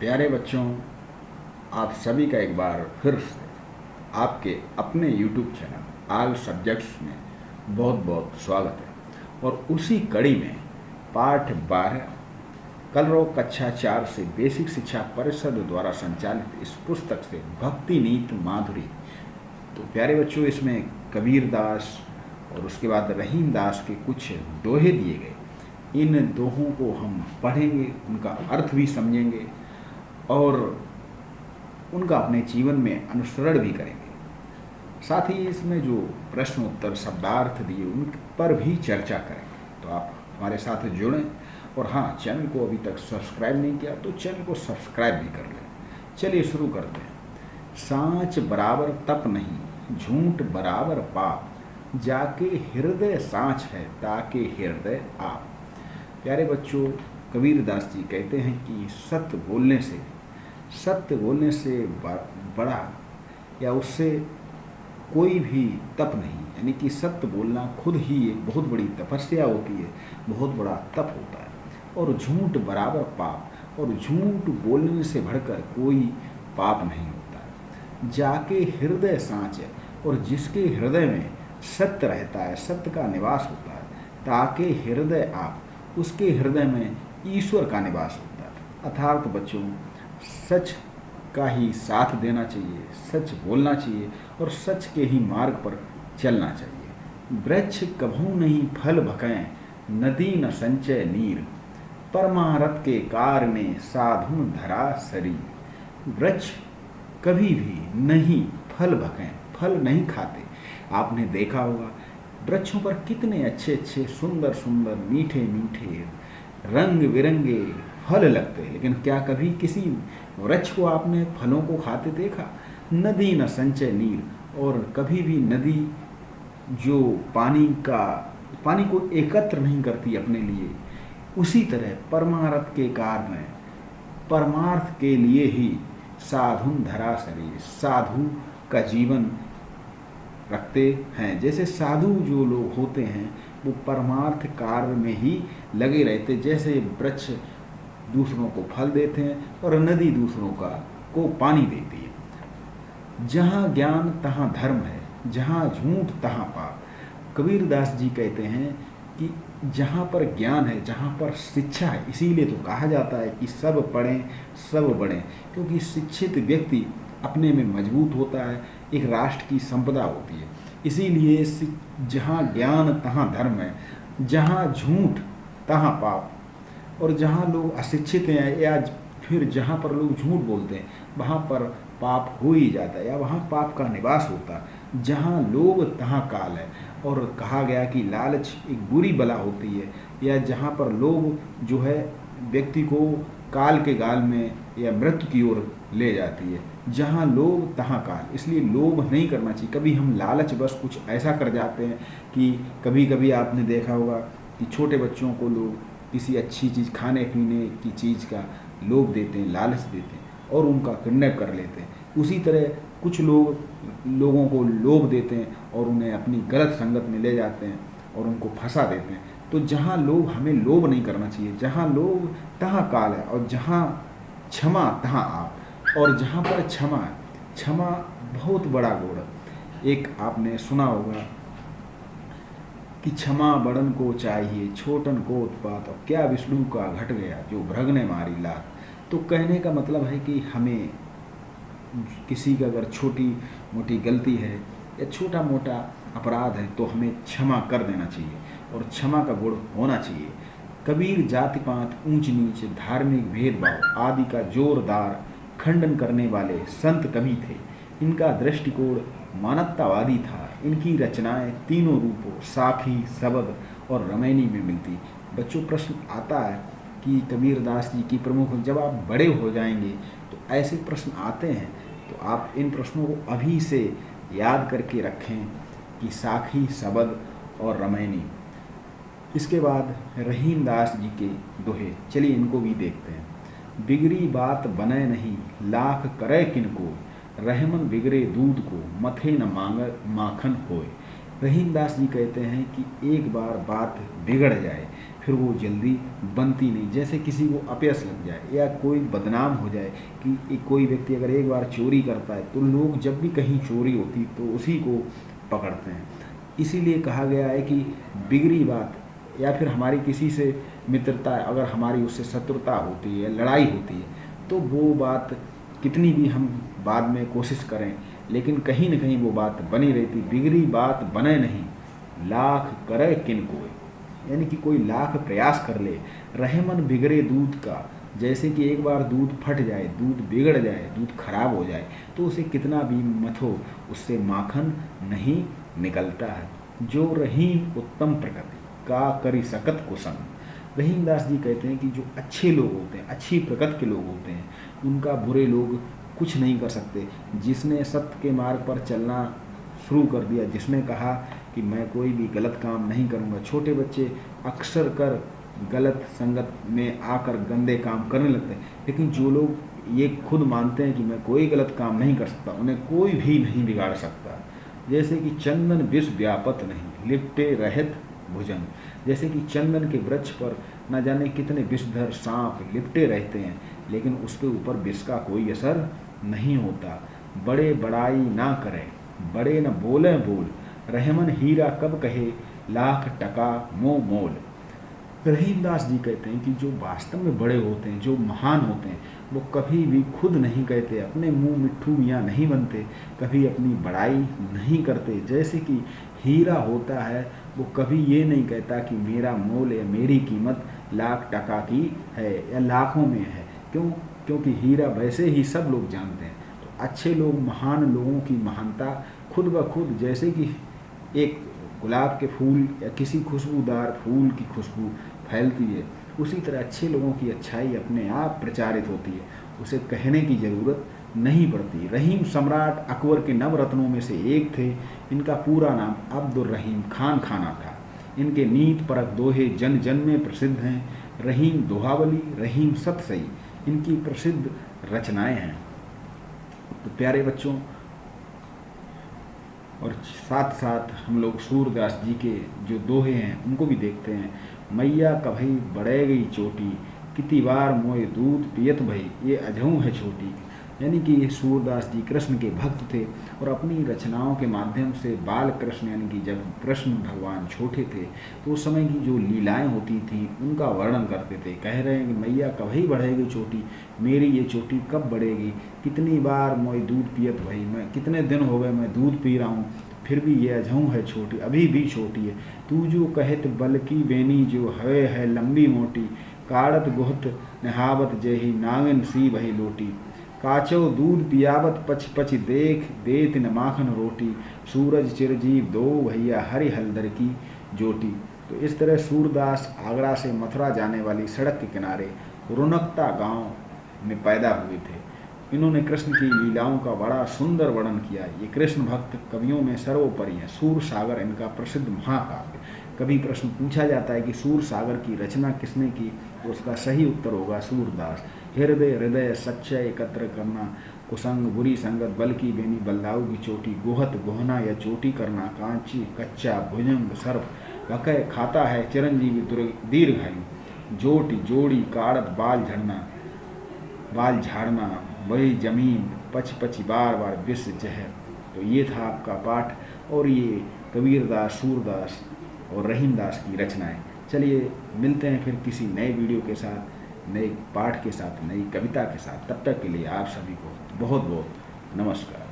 प्यारे बच्चों, आप सभी का एक बार फिर से आपके अपने YouTube चैनल ऑल सब्जेक्ट्स में बहुत बहुत स्वागत है। और उसी कड़ी में पाठ 12 कलरव कक्षा 4 से बेसिक शिक्षा परिषद द्वारा संचालित इस पुस्तक से भक्ति नीत माधुरी। तो प्यारे बच्चों, इसमें कबीर दास और उसके बाद रहीम दास के कुछ दोहे दिए गए। इन दोहों को हम पढ़ेंगे, उनका अर्थ भी समझेंगे और उनका अपने जीवन में अनुसरण भी करेंगे। साथ ही इसमें जो प्रश्न उत्तर शब्दार्थ दिए उन पर भी चर्चा करेंगे। तो आप हमारे साथ जुड़ें और हाँ, चैनल को अभी तक सब्सक्राइब नहीं किया तो चैनल को सब्सक्राइब भी कर लें। चलिए शुरू करते हैं। सांच बराबर तप नहीं, झूठ बराबर पाप, जाके हृदय सांच है ताके हृदय आप। प्यारे बच्चों, कबीर दास जी कहते हैं कि सत्य बोलने से बड़ा या उससे कोई भी तप नहीं। यानी कि सत्य बोलना खुद ही एक बहुत बड़ी तपस्या होती है, बहुत बड़ा तप होता है। और झूठ बराबर पाप, और झूठ बोलने से बढ़कर कोई पाप नहीं होता। जाके हृदय सांच है, और जिसके हृदय में सत्य रहता है, सत्य का निवास होता है, ताके हृदय आप, उसके हृदय में ईश्वर का निवास होता है। अर्थात बच्चों, सच का ही साथ देना चाहिए, सच बोलना चाहिए और सच के ही मार्ग पर चलना चाहिए। वृक्ष कभू नहीं फल भकें, नदी न संचय नीर, परमारथ के कारणे साधु धरा शरीर। वृक्ष कभी भी नहीं फल भकें, फल नहीं खाते। आपने देखा होगा वृक्षों पर कितने अच्छे अच्छे सुंदर सुंदर मीठे मीठे रंग बिरंगे फल लगते हैं, लेकिन क्या कभी किसी वृक्ष को आपने फलों को खाते देखा? नदी न संचय नीर, और कभी भी नदी जो पानी को एकत्र नहीं करती अपने लिए, उसी तरह परमार्थ के कारण परमार्थ के लिए ही साधु धरा शरीर, साधु का जीवन रखते हैं। जैसे साधु जो लोग होते हैं वो परमार्थ कार्य में ही लगे रहते, जैसे वृक्ष दूसरों को फल देते हैं और नदी दूसरों को पानी देती है। जहाँ ज्ञान तहाँ धर्म है, जहाँ झूठ तहाँ पाप। कबीर दास जी कहते हैं कि जहाँ पर ज्ञान है, जहाँ पर शिक्षा है, इसीलिए तो कहा जाता है कि सब पढ़ें सब बढ़ें, क्योंकि शिक्षित व्यक्ति अपने में मजबूत होता है, एक राष्ट्र की संपदा होती है। इसीलिए जहाँ ज्ञान तहाँ धर्म है, जहाँ झूठ तहाँ पाप। और जहाँ लोग अशिक्षित हैं या फिर जहाँ पर लोग झूठ बोलते हैं, वहाँ पर पाप हो ही जाता है या वहाँ पाप का निवास होता है। जहाँ लोभ तहाँ काल है, और कहा गया कि लालच एक बुरी बला होती है, या जहाँ पर लोभ जो है व्यक्ति को काल के गाल में या मृत्यु की ओर ले जाती है। जहाँ लोभ तहाँ काल, इसलिए लोभ नहीं करना चाहिए। कभी हम लालच बस कुछ ऐसा कर जाते हैं कि कभी कभी आपने देखा होगा कि छोटे बच्चों को लोग किसी अच्छी चीज़, खाने पीने की चीज़ का लोभ देते हैं, लालच देते हैं और उनका किडनैप कर लेते हैं। उसी तरह कुछ लोगों को लोभ देते हैं और उन्हें अपनी गलत संगत में ले जाते हैं और उनको फंसा देते हैं। तो जहाँ लोभ, हमें लोभ नहीं करना चाहिए। जहाँ लोभ तहाँ काल है, और जहाँ क्षमा तहाँ आप। और जहाँ पर क्षमा बहुत बड़ा गुण है। एक आपने सुना होगा कि क्षमा बड़न को चाहिए, छोटन को उत्पात, और क्या विष्णु का घट गया जो भृग ने मारी लात। तो कहने का मतलब है कि हमें किसी का अगर छोटी मोटी गलती है या छोटा मोटा अपराध है तो हमें क्षमा कर देना चाहिए, और क्षमा का गुण होना चाहिए। कबीर जाति पात ऊंच नीच, धार्मिक भेदभाव आदि का जोरदार खंडन करने वाले संत कवि थे। इनका दृष्टिकोण मानवतावादी था। इनकी रचनाएं तीनों रूपों, साखी, शबद और रमैनी में मिलती। बच्चों, प्रश्न आता है कि कबीर दास जी की प्रमुख, जब आप बड़े हो जाएंगे तो ऐसे प्रश्न आते हैं, तो आप इन प्रश्नों को अभी से याद करके रखें कि साखी, शबद और रमैनी। इसके बाद रहीम दास जी के दोहे, चलिए इनको भी देखते हैं। बिगड़ी बात बने नहीं, लाख करे किनको, रहमन बिगड़े दूध को, मथे न मांग माखन होए। रहीम दास जी कहते हैं कि एक बार बात बिगड़ जाए, फिर वो जल्दी बनती नहीं। जैसे किसी को अपयश लग जाए या कोई बदनाम हो जाए कि कोई व्यक्ति अगर एक बार चोरी करता है तो लोग जब भी कहीं चोरी होती तो उसी को पकड़ते हैं। इसीलिए कहा गया है कि बिगड़ी बात या फिर हमारी किसी से मित्रता, अगर हमारी उससे शत्रुता होती है, लड़ाई होती है, तो वो बात कितनी भी हम बाद में कोशिश करें लेकिन कहीं न कहीं वो बात बनी रहती। बिगड़ी बात बने नहीं, लाख करे किन कोय, यानी कि कोई लाख प्रयास कर ले, रहे मन बिगड़े दूध का। जैसे कि एक बार दूध फट जाए, दूध बिगड़ जाए, दूध खराब हो जाए तो उसे कितना भी मथो, उससे माखन नहीं निकलता है। जो रहीम उत्तम प्रकृति का करी सकत कुसंग। रहीमदास जी कहते हैं कि जो अच्छे लोग होते हैं, अच्छी प्रकृति के लोग होते हैं, उनका बुरे लोग कुछ नहीं कर सकते। जिसने सत्य के मार्ग पर चलना शुरू कर दिया, जिसने कहा कि मैं कोई भी गलत काम नहीं करूँगा। छोटे बच्चे अक्सर कर गलत संगत में आकर गंदे काम करने लगते हैं, लेकिन जो लोग ये खुद मानते हैं कि मैं कोई गलत काम नहीं कर सकता, उन्हें कोई भी नहीं बिगाड़ सकता। जैसे कि चंदन विष व्यापत नहीं, लिपटे रहत भुजंग। जैसे कि चंदन के वृक्ष पर न जाने कितने विषधर सांप लिपटे रहते हैं, लेकिन उसके ऊपर विष का कोई असर नहीं होता। बड़े बड़ाई ना करें, बड़े न बोले बोल, रहमन हीरा कब कहे, लाख टका मोह मोल। रहीमदास जी कहते हैं कि जो वास्तव में बड़े होते हैं, जो महान होते हैं, वो कभी भी खुद नहीं कहते, अपने मुंह मिट्ठू मियाँ नहीं बनते, कभी अपनी बड़ाई नहीं करते। जैसे कि हीरा होता है, वो कभी ये नहीं कहता कि मेरा मोल या मेरी कीमत लाख टका की है या लाखों में है। क्यों? क्योंकि हीरा वैसे ही सब लोग जानते हैं। तो अच्छे लोग, महान लोगों की महानता खुद ब खुद, जैसे कि एक गुलाब के फूल या किसी खुशबूदार फूल की खुशबू फैलती है, उसी तरह अच्छे लोगों की अच्छाई अपने आप प्रचारित होती है, उसे कहने की ज़रूरत नहीं पड़ती। रहीम सम्राट अकबर के नवरत्नों में से एक थे। इनका पूरा नाम अब्दुल रहीम खान खाना था। इनके नीत परक दोहे जन जन में प्रसिद्ध हैं। रहीम दोहावली, रहीम सतसई इनकी प्रसिद्ध रचनाएं हैं। तो प्यारे बच्चों, और साथ साथ हम लोग सूरदास जी के जो दोहे हैं उनको भी देखते हैं। मैया कभई बढ़े गई चोटी, कितनी बार मोए दूध पियत भई, ये अजहूँ है छोटी। यानी कि सूरदास जी कृष्ण के भक्त थे और अपनी रचनाओं के माध्यम से बाल कृष्ण, यानी कि जब कृष्ण भगवान छोटे थे तो उस समय की जो लीलाएं होती थी उनका वर्णन करते थे। कह रहे हैं कि मैया कभी बढ़ेगी चोटी, मेरी ये चोटी कब बढ़ेगी, कितनी बार मोई दूध पियत भई, मैं कितने दिन हो गए मैं दूध पी रहा हूँ, फिर भी ये अजहूँ है छोटी, अभी भी छोटी है। तू जो कहत बल्कि बेनी, जो है लंबी मोटी, काड़त गुहत नहावत जेही, नांगन सी भई लोटी। काचो दूध पियावत पच पच, देख देत न माखन रोटी, सूरज चिरजीव दो भैया, हरि हलदर की जोटी। तो इस तरह सूरदास आगरा से मथुरा जाने वाली सड़क के किनारे रुनकता गांव में पैदा हुए थे। इन्होंने कृष्ण की लीलाओं का बड़ा सुंदर वर्णन किया। ये कृष्ण भक्त कवियों में सर्वोपरि हैं। सूर सागर इनका प्रसिद्ध महाकाव्य। कभी प्रश्न पूछा जाता है कि सूर सागर की रचना किसने की, तो उसका सही उत्तर होगा सूरदास। हृदय हृदय सच्चाई एकत्र करना, कुसंग बुरी संगत, बल की बेनी बलदाऊ की चोटी, गोहत गोहना या चोटी करना, कांची कच्चा भुजंग सर्प, भकय खाता है चिरंजीवी दीर्घायु, जोटी जोड़ी काड़त बाल झाड़ना, वही जमीन पच पच बार बार विष जहर। तो ये था आपका पाठ और ये कबीरदास, सूरदास और रहीमदास की रचनाएं। चलिए मिलते हैं फिर किसी नए वीडियो के साथ, नए पाठ के साथ, नई कविता के साथ। तब तक के लिए आप सभी को बहुत बहुत नमस्कार।